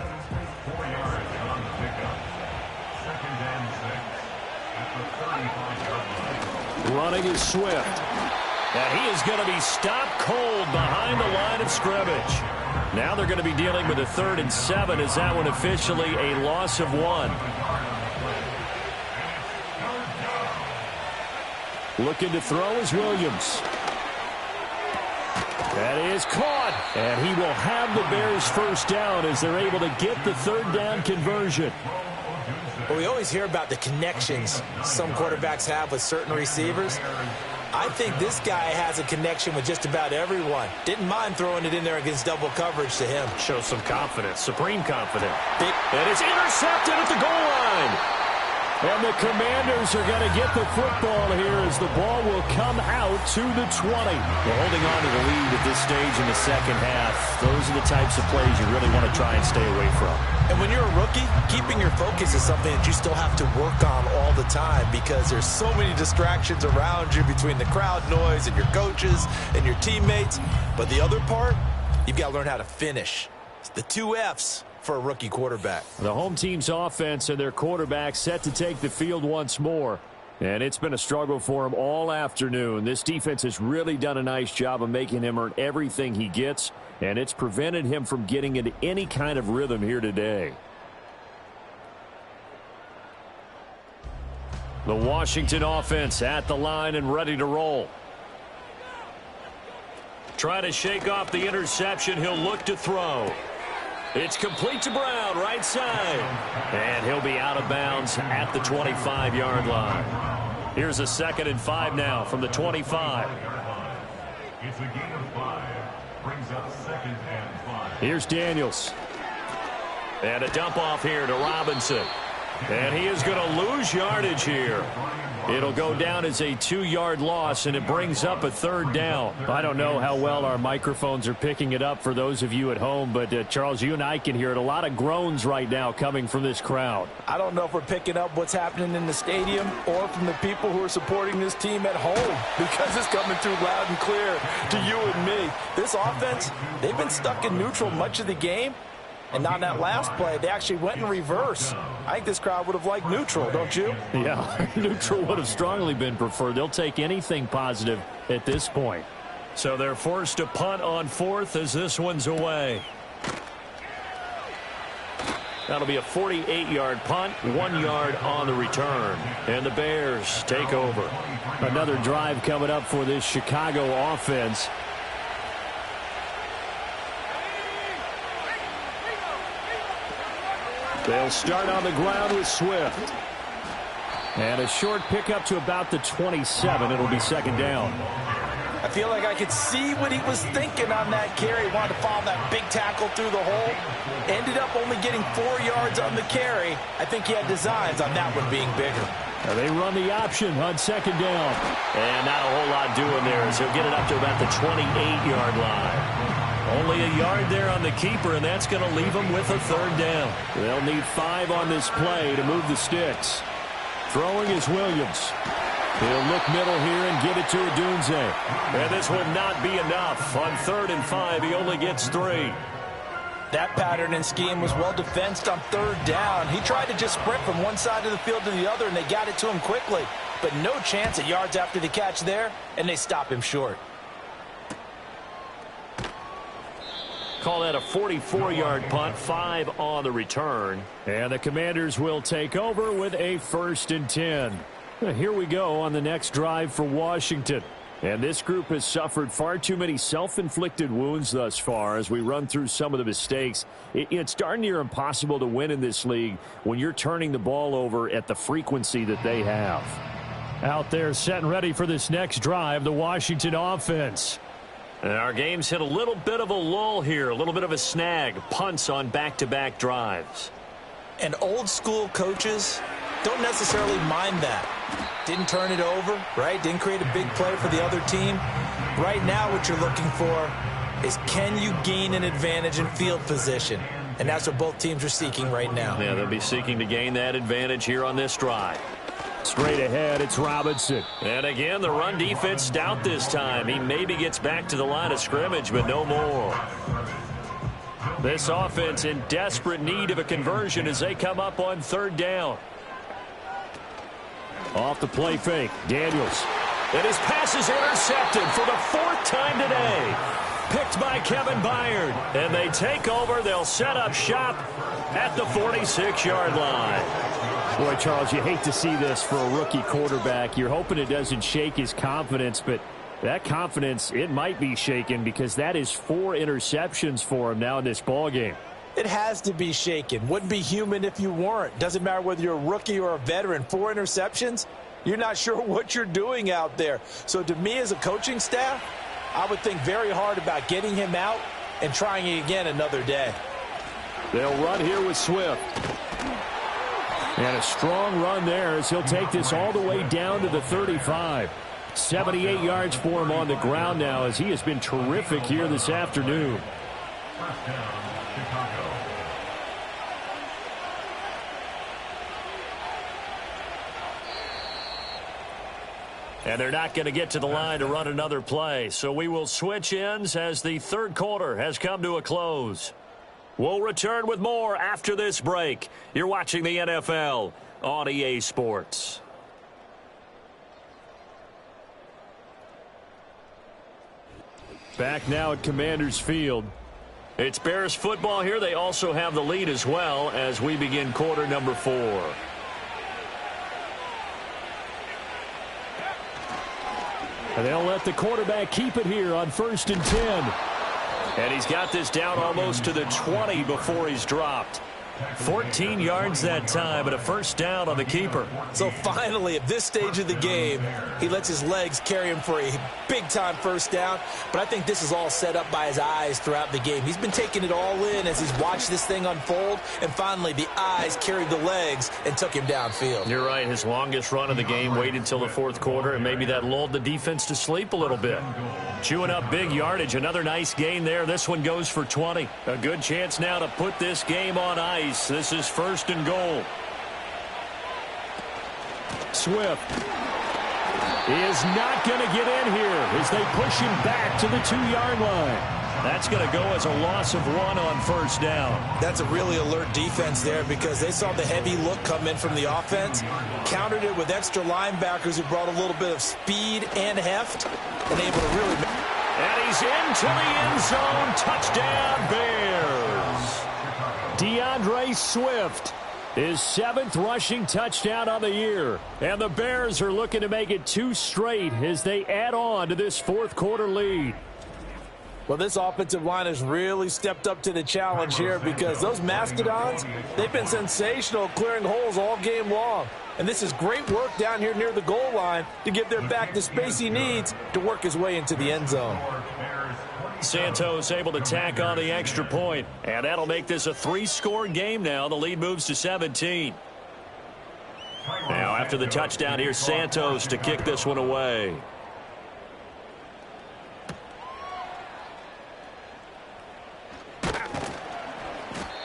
Running is Swift. And he is going to be stopped cold behind the line of scrimmage. Now they're going to be dealing with a 3rd and 7 as that one officially a loss of 1. Looking to throw is Williams. That is caught. And he will have the Bears 1st down as they're able to get the 3rd down conversion. Well, we always hear about the connections some quarterbacks have with certain receivers. I think this guy has a connection with just about everyone. Didn't mind throwing it in there against double coverage to him. Shows some confidence, supreme confidence. And it's intercepted at the goal line. And the Commanders are going to get the football here as the ball will come out to the 20. Well, holding on to the lead at this stage in the second half, those are the types of plays you really want to try and stay away from. And when you're a rookie, keeping your focus is something that you still have to work on all the time because there's so many distractions around you between the crowd noise and your coaches and your teammates. But the other part, you've got to learn how to finish. It's the 2 F's for a rookie quarterback. The home team's offense and their quarterback set to take the field once more. And it's been a struggle for him all afternoon. This defense has really done a nice job of making him earn everything he gets, and it's prevented him from getting into any kind of rhythm here today. The Washington offense at the line and ready to roll. Trying to shake off the interception. He'll look to throw. It's complete to Brown, right side. And he'll be out of bounds at the 25-yard line. Here's a 2nd and 5 now from the 25. It's a gain of 5. Brings up 2nd and 5. Here's Daniels. And a dump off here to Robinson. And he is going to lose yardage here. It'll go down as a 2-yard loss, and it brings up a 3rd down. I don't know how well our microphones are picking it up for those of you at home, but Charles, you and I can hear it. A lot of groans right now coming from this crowd. I don't know if we're picking up what's happening in the stadium or from the people who are supporting this team at home because it's coming through loud and clear to you and me. This offense, they've been stuck in neutral much of the game. And on that last play, they actually went in reverse. I think this crowd would have liked neutral, don't you? Yeah, neutral would have strongly been preferred. They'll take anything positive at this point. So they're forced to punt on 4th as this one's away. That'll be a 48-yard punt, 1 yard on the return. And the Bears take over. Another drive coming up for this Chicago offense. They'll start on the ground with Swift. And a short pickup to about the 27. It'll be 2nd down. I feel like I could see what he was thinking on that carry. He wanted to follow that big tackle through the hole. Ended up only getting 4 yards on the carry. I think he had designs on that one being bigger. Now they run the option on 2nd down. And not a whole lot doing there as he'll get it up to about the 28-yard line. Only a yard there on the keeper, and that's going to leave them with a 3rd down. They'll need 5 on this play to move the sticks. Throwing is Williams. He'll look middle here and give it to Odunze. And this will not be enough. On 3rd and 5, he only gets 3. That pattern and scheme was well defensed on 3rd down. He tried to just sprint from one side of the field to the other, and they got it to him quickly. But no chance at yards after the catch there, and they stop him short. Call that a 44-yard punt, 5 on the return. And the Commanders will take over with a 1st and 10. Here we go on the next drive for Washington. And this group has suffered far too many self-inflicted wounds thus far as we run through some of the mistakes. It's darn near impossible to win in this league when you're turning the ball over at the frequency that they have. Out there set and ready for this next drive, the Washington offense. And our game's hit a little bit of a lull here, a little bit of a snag. Punts on back-to-back drives. And old school coaches don't necessarily mind that. Didn't turn it over, right? Didn't create a big play for the other team. Right now what you're looking for is can you gain an advantage in field position? And that's what both teams are seeking right now. Yeah, they'll be seeking to gain that advantage here on this drive. Straight ahead, it's Robinson. And again, the run defense stout this time. He maybe gets back to the line of scrimmage, but no more. This offense in desperate need of a conversion as they come up on 3rd down. Off the play fake, Daniels. And his pass is intercepted for the 4th time today. Picked by Kevin Byard. And they take over. They'll set up shop at the 46-yard line. Boy, Charles, you hate to see this for a rookie quarterback. You're hoping it doesn't shake his confidence, but that confidence, it might be shaken because that is 4 interceptions for him now in this ballgame. It has to be shaken. Wouldn't be human if you weren't. Doesn't matter whether you're a rookie or a veteran. 4 interceptions, you're not sure what you're doing out there. So to me as a coaching staff, I would think very hard about getting him out and trying it again another day. They'll run here with Swift. And a strong run there as he'll take this all the way down to the 35. 78 yards for him on the ground now as he has been terrific here this afternoon. First down, Chicago. And they're not going to get to the line to run another play. So we will switch ends as the third quarter has come to a close. We'll return with more after this break. You're watching the NFL on EA Sports. Back now at Commanders Field. It's Bears football here. They also have the lead as well as we begin quarter number 4. And they'll let the quarterback keep it here on 1st and 10. And he's got this down almost to the 20 before he's dropped. 14 yards that time, and a first down on the keeper. So finally, at this stage of the game, he lets his legs carry him for a big-time first down. But I think this is all set up by his eyes throughout the game. He's been taking it all in as he's watched this thing unfold. And finally, the eyes carried the legs and took him downfield. You're right. His longest run of the game waited till the fourth quarter, and maybe that lulled the defense to sleep a little bit. Chewing up big yardage. Another nice gain there. This one goes for 20. A good chance now to put this game on ice. This is 1st and goal. Swift is not going to get in here as they push him back to the 2-yard line. That's going to go as a loss of 1 on first down. That's a really alert defense there because they saw the heavy look come in from the offense, countered it with extra linebackers who brought a little bit of speed and heft, and able to really... And he's into the end zone. Touchdown, Bears. DeAndre Swift, his 7th rushing touchdown on the year. And the Bears are looking to make it 2 straight as they add on to this fourth quarter lead. Well, this offensive line has really stepped up to the challenge here because those Mastodons, they've been sensational clearing holes all game long. And this is great work down here near the goal line to give their back the space he needs to work his way into the end zone. Santos able to tack on the extra point, and that'll make this a 3-score game now. The lead moves to 17. Now, after the touchdown, here's Santos to kick this one away.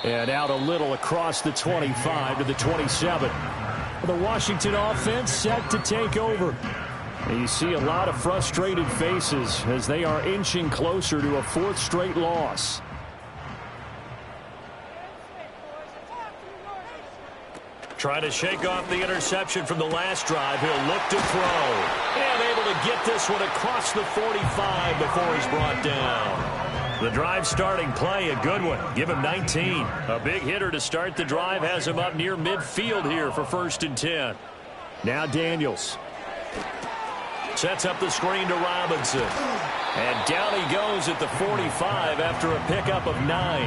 And out a little across the 25 to the 27. The Washington offense set to take over. And you see a lot of frustrated faces as they are inching closer to a 4th straight loss. Trying to shake off the interception from the last drive. He'll look to throw. And able to get this one across the 45 before he's brought down. The drive starting play, a good one. Give him 19. A big hitter to start the drive has him up near midfield here for 1st and 10. Now Daniels. Sets up the screen to Robinson. And down he goes at the 45 after a pickup of 9.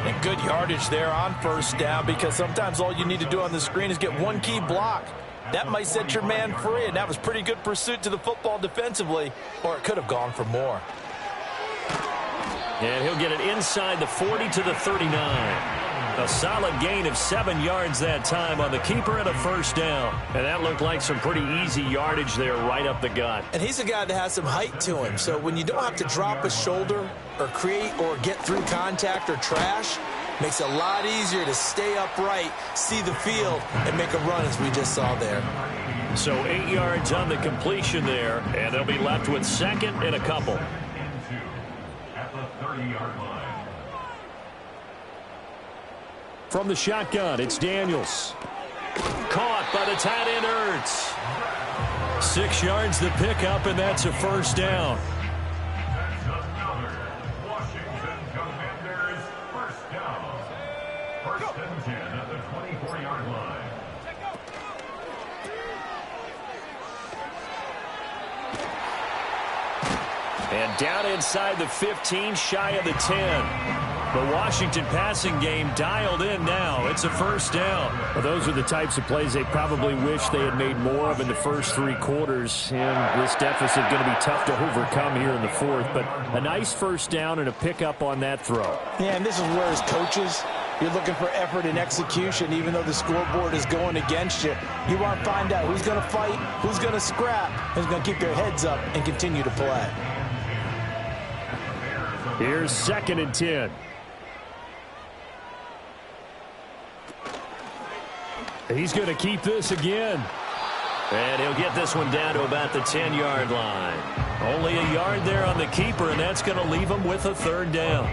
And good yardage there on first down because sometimes all you need to do on the screen is get one key block. That might set your man free, and that was pretty good pursuit to the football defensively, or it could have gone for more. And he'll get it inside the 40 to the 39. A solid gain of 7 yards that time on the keeper and a first down. And that looked like some pretty easy yardage there right up the gut. And he's a guy that has some height to him. So when you don't have to drop a shoulder or create or get through contact or trash, makes it a lot easier to stay upright, see the field, and make a run as we just saw there. So 8 yards on the completion there, and they'll be left with 2nd and a couple. At the 30-yard line. From the shotgun, it's Daniels. Caught by the tight end Ertz. 6 yards the pickup, and that's a first down. That's another Washington Commanders first down. 1st and 10 at the 24-yard line. And down inside the 15, shy of the 10. The Washington passing game dialed in now. It's a first down. Well, those are the types of plays they probably wish they had made more of in the first 3 quarters. And this deficit going to be tough to overcome here in the fourth. But a nice first down and a pickup on that throw. Yeah, and this is where as coaches, you're looking for effort and execution, even though the scoreboard is going against you. You want to find out who's going to fight, who's going to scrap, who's going to keep their heads up and continue to play. Here's 2nd and 10. He's going to keep this again. And he'll get this one down to about the 10-yard line. Only a yard there on the keeper, and that's going to leave him with a 3rd down.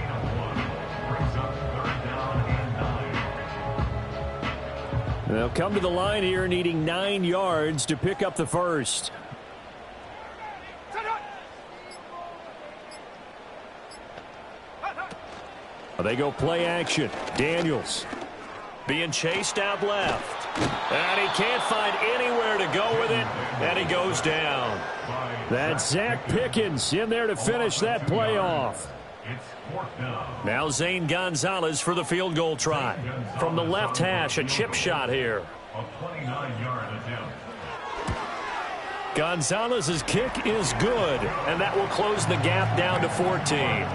They'll come to the line here needing 9 yards to pick up the first. They go play action. Daniels being chased out left. And he can't find anywhere to go with it. And he goes down. That's Zach Pickens in there to finish that play off. Now Zane Gonzalez for the field goal try. From the left hash, a chip shot here. A 29-yard attempt. Gonzalez's kick is good, and that will close the gap down to 14.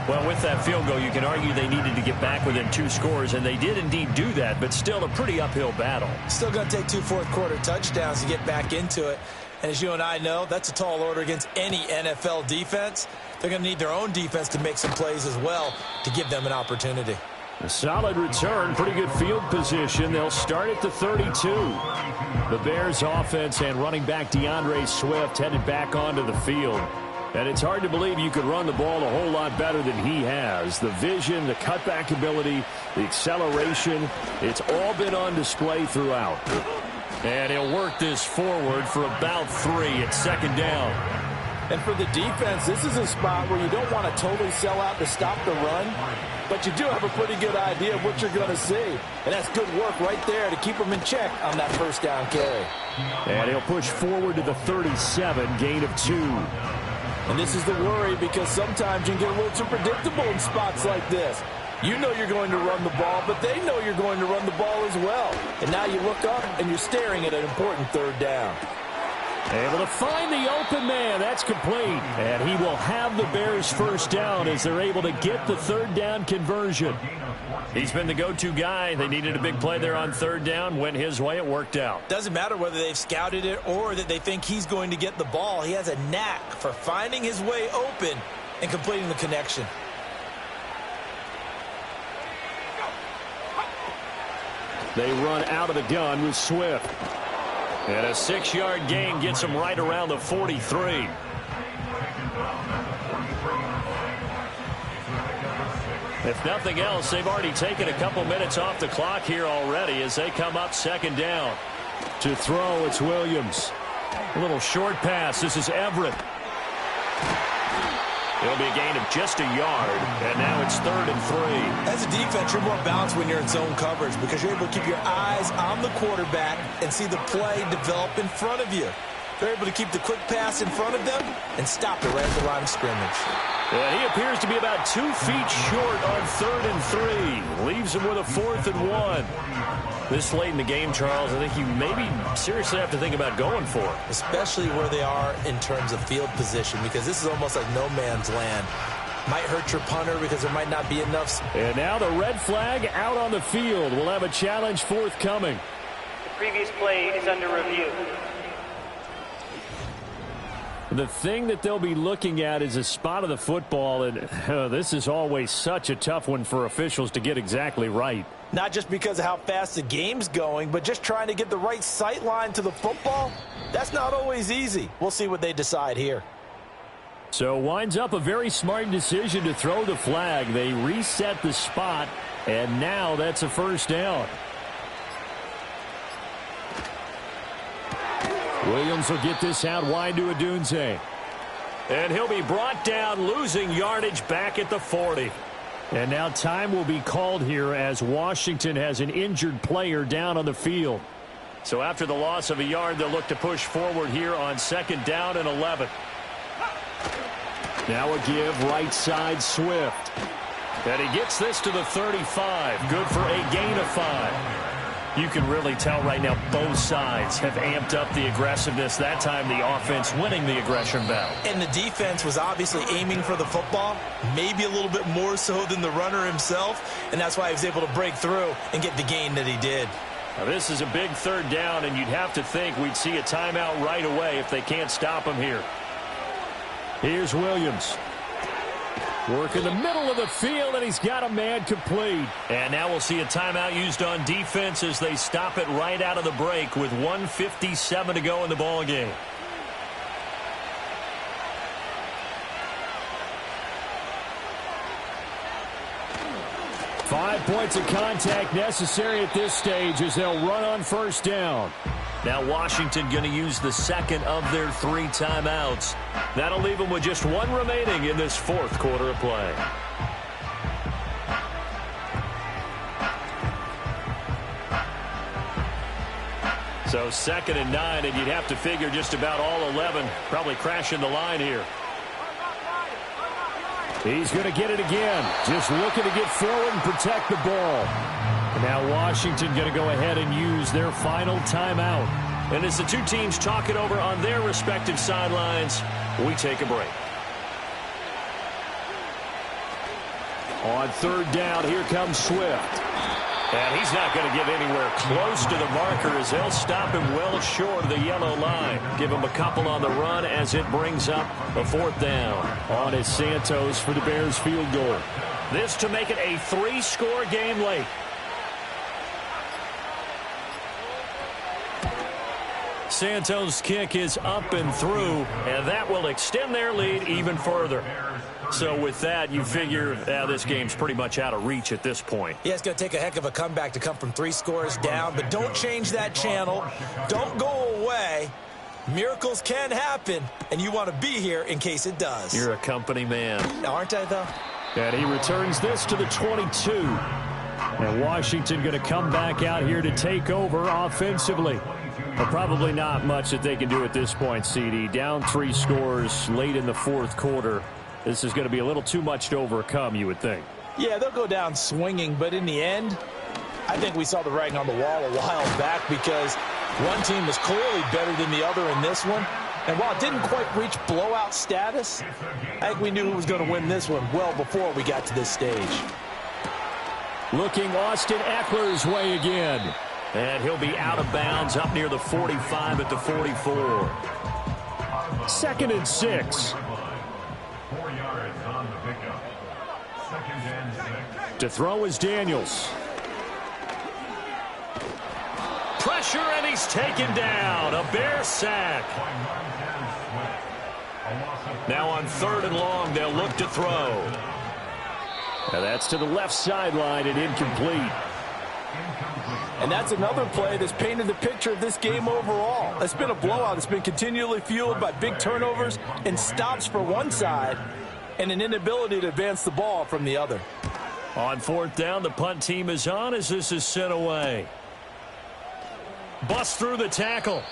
Well, with that field goal, you can argue they needed to get back within 2 scores, and they did indeed do that, but still a pretty uphill battle. Still going to take 2 fourth-quarter touchdowns to get back into it. And as you and I know, that's a tall order against any NFL defense. They're going to need their own defense to make some plays as well to give them an opportunity. A solid return, pretty good field position. They'll start at the 32. The Bears offense and running back DeAndre Swift headed back onto the field. And it's hard to believe you could run the ball a whole lot better than he has. The vision, the cutback ability, the acceleration, it's all been on display throughout. And he'll work this forward for about 3 at 2nd down. And for the defense, this is a spot where you don't want to totally sell out to stop the run, but you do have a pretty good idea of what you're going to see. And that's good work right there to keep them in check on that first down carry. And he'll push forward to the 37, gain of 2. And this is the worry because sometimes you can get a little too predictable in spots like this. You know you're going to run the ball, but they know you're going to run the ball as well. And now you look up and you're staring at an important 3rd down. Able to find the open man. That's complete. And he will have the Bears first down as they're able to get the 3rd down conversion. He's been the go-to guy. They needed a big play there on 3rd down. Went his way. It worked out. Doesn't matter whether they've scouted it or that they think he's going to get the ball. He has a knack for finding his way open and completing the connection. They run out of the gun with Swift. And a 6-yard gain gets him right around the 43. If nothing else, they've already taken a couple minutes off the clock here already as they come up 2nd down. To throw, it's Williams. A little short pass. This is Everett. It'll be a gain of just a yard, and now it's 3rd and 3. As a defense, you're more balanced when you're in zone coverage because you're able to keep your eyes on the quarterback and see the play develop in front of you. They're able to keep the quick pass in front of them and stop it right at the line of scrimmage. And he appears to be about 2 feet short on 3rd and 3. Leaves him with a 4th and 1. This late in the game, Charles, I think you maybe seriously have to think about going for it. Especially where they are in terms of field position, because this is almost like no man's land. Might hurt your punter because there might not be enough. And now the red flag out on the field. We'll have a challenge forthcoming. The previous play is under review. The thing that they'll be looking at is a spot of the football, and this is always such a tough one for officials to get exactly right. Not just because of how fast the game's going, but just trying to get the right sight line to the football. That's not always easy. We'll see what they decide here. So winds up a very smart decision to throw the flag. They reset the spot, and now that's a first down. Williams will get this out wide to Odunze. And he'll be brought down, losing yardage back at the 40. And now time will be called here as Washington has an injured player down on the field. So after the loss of a yard, they'll look to push forward here on 2nd down and 11. Now a give right side Swift. And he gets this to the 35. Good for a gain of 5. You can really tell right now both sides have amped up the aggressiveness. That time the offense winning the aggression battle. And the defense was obviously aiming for the football, maybe a little bit more so than the runner himself, and that's why he was able to break through and get the gain that he did. Now this is a big third down, and you'd have to think we'd see a timeout right away if they can't stop him here. Here's Williams. Work in the middle of the field, and he's got a man complete. And now we'll see a timeout used on defense as they stop it right out of the break with 1:57 to go in the ball game. Five points of contact necessary at this stage as they'll run on first down. Now Washington going to use the second of their 3 timeouts. That'll leave them with just 1 remaining in this 4th quarter of play. So 2nd and 9, and you'd have to figure just about all 11 probably crashing the line here. He's going to get it again. Just looking to get forward and protect the ball. And now Washington going to go ahead and use their final timeout. And as the two teams talk it over on their respective sidelines, we take a break. On 3rd down, here comes Swift. And he's not going to get anywhere close to the marker as they'll stop him well short of the yellow line. Give him a couple on the run as it brings up a 4th down. On is Santos for the Bears field goal. This to make it a 3-score game late. Santos' kick is up and through, and that will extend their lead even further. So with that, you figure this game's pretty much out of reach at this point. Yeah, it's going to take a heck of a comeback to come from 3 scores down, but don't change that channel. Don't go away. Miracles can happen, and you want to be here in case it does. You're a company man. Aren't I, though? And he returns this to the 22. And Washington going to come back out here to take over offensively. But probably not much that they can do at this point, CD. Down 3 scores late in the 4th quarter. This is going to be a little too much to overcome, you would think. Yeah, they'll go down swinging, but in the end, I think we saw the writing on the wall a while back because one team was clearly better than the other in this one. And while it didn't quite reach blowout status, I think we knew who was going to win this one well before we got to this stage. Looking Austin Eckler's way again. And he'll be out of bounds up near the 45 at the 44. 2nd and 6. 4 yards on the pickup. 2nd and 6. To throw is Daniels. Pressure, and he's taken down. A Bear sack. Now on 3rd and long, they'll look to throw. Now that's to the left sideline and incomplete. And that's another play that's painted the picture of this game overall. It's been a blowout. It's been continually fueled by big turnovers and stops for one side and an inability to advance the ball from the other. On 4th down, the punt team is on as this is sent away. Bust through the tackle.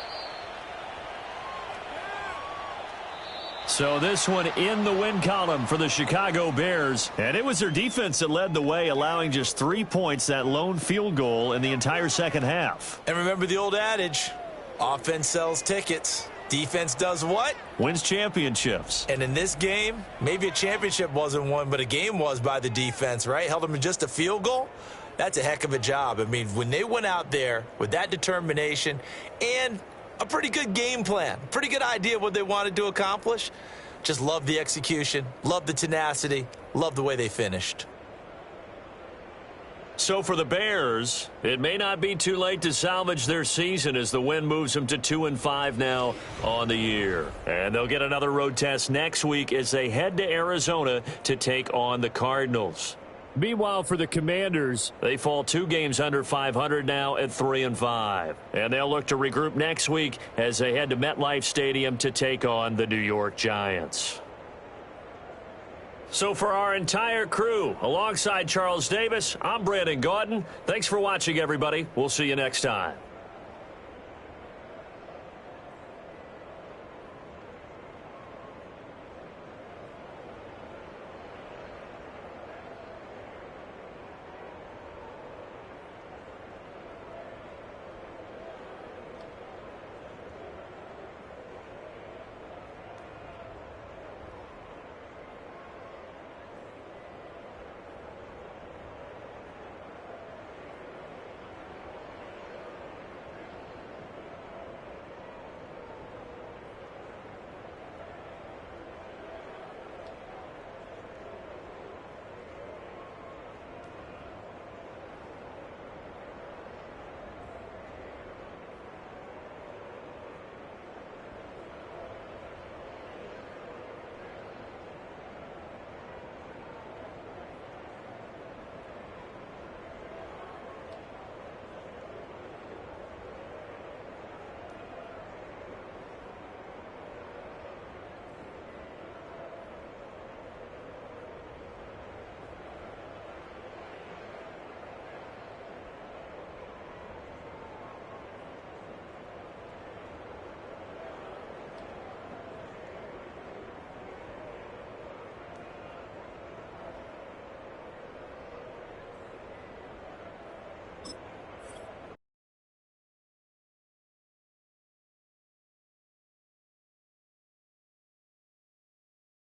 So this one in the win column for the Chicago Bears. And it was their defense that led the way, allowing just 3 points, that lone field goal in the entire second half. And remember the old adage, offense sells tickets. Defense does what? Wins championships. And in this game, maybe a championship wasn't won, but a game was by the defense, right? Held them to just a field goal. That's a heck of a job. I mean, when they went out there with that determination and a pretty good game plan, pretty good idea what they wanted to accomplish. Just love the execution, love the tenacity, love the way they finished. So for the Bears, it may not be too late to salvage their season as the win moves them to 2-5 now on the year. And they'll get another road test next week as they head to Arizona to take on the Cardinals. Meanwhile, for the Commanders, they fall 2 games under 500 now at 3-5. And they'll look to regroup next week as they head to MetLife Stadium to take on the New York Giants. So for our entire crew, alongside Charles Davis, I'm Brandon Gaudin. Thanks for watching, everybody. We'll see you next time.